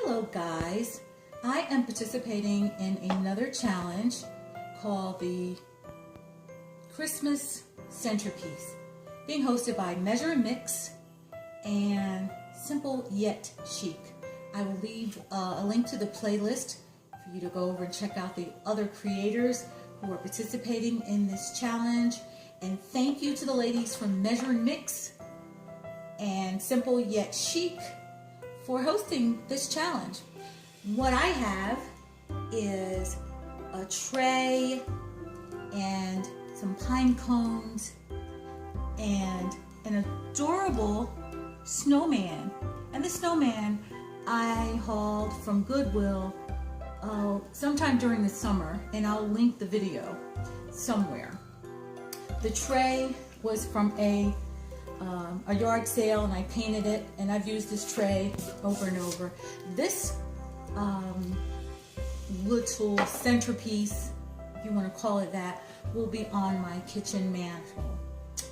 Hello guys, I am participating in another challenge called the Christmas Centerpiece, being hosted by Measure and Mix and Simple Yet Chic. I will leave a link to the playlist for you to go over and check out the other creators who are participating in this challenge. And thank you to the ladies from Measure and Mix and Simple Yet Chic for hosting this challenge. What I have is a tray and some pine cones and an adorable snowman. And the snowman I hauled from Goodwill sometime during the summer, and I'll link the video somewhere. The tray was from a yard sale, and I painted it, and I've used this tray over and over. This little centerpiece, if you want to call it that, will be on my kitchen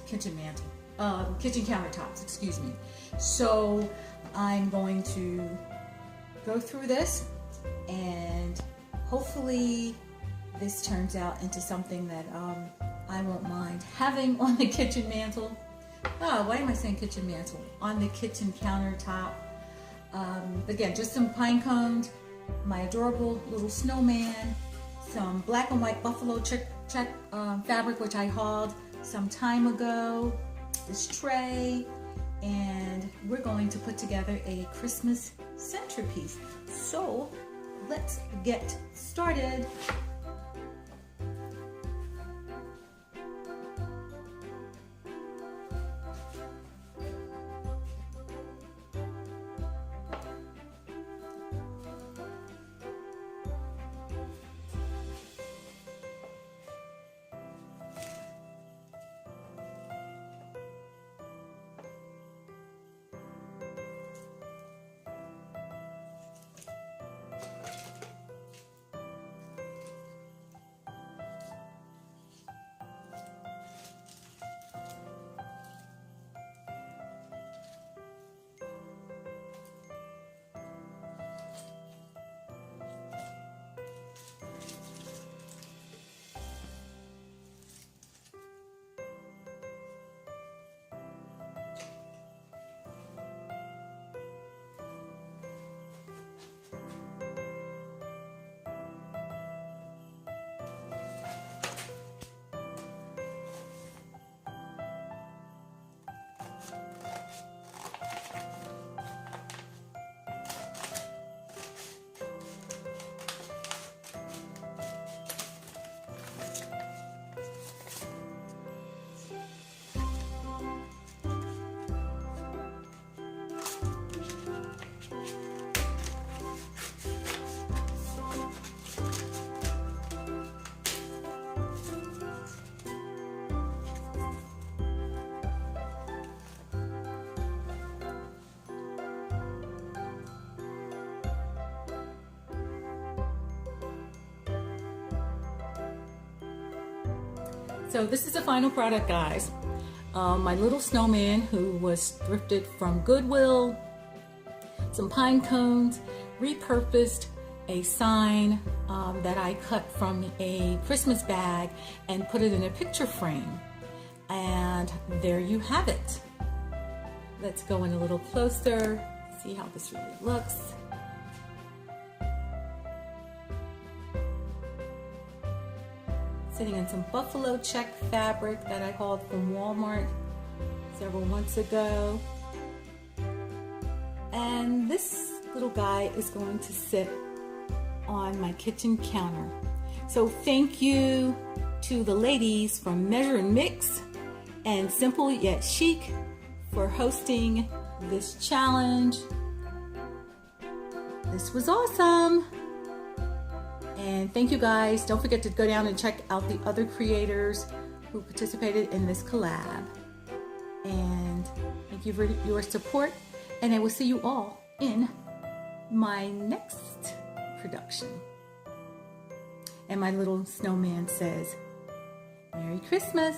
countertops, excuse me. So I'm going to go through this, and hopefully this turns out into something that I won't mind having on the kitchen mantle. Oh, why am I saying kitchen mantle? On the kitchen countertop. Again, just some pine cones, my adorable little snowman, some black and white buffalo check fabric, which I hauled some time ago, this tray, and we're going to put together a Christmas centerpiece. So let's get started. So this is the final product, guys. My little snowman who was thrifted from Goodwill, some pine cones, repurposed a sign that I cut from a Christmas bag and put it in a picture frame. And there you have it. Let's go in a little closer, see how this really looks. Sitting in some buffalo check fabric that I hauled from Walmart several months ago. And this little guy is going to sit on my kitchen counter. So thank you to the ladies from Measure and Mix and Simple Yet Chic for hosting this challenge. This was awesome. And thank you guys. Don't forget to go down and check out the other creators who participated in this collab. And thank you for your support. And I will see you all in my next production. And my little snowman says, Merry Christmas.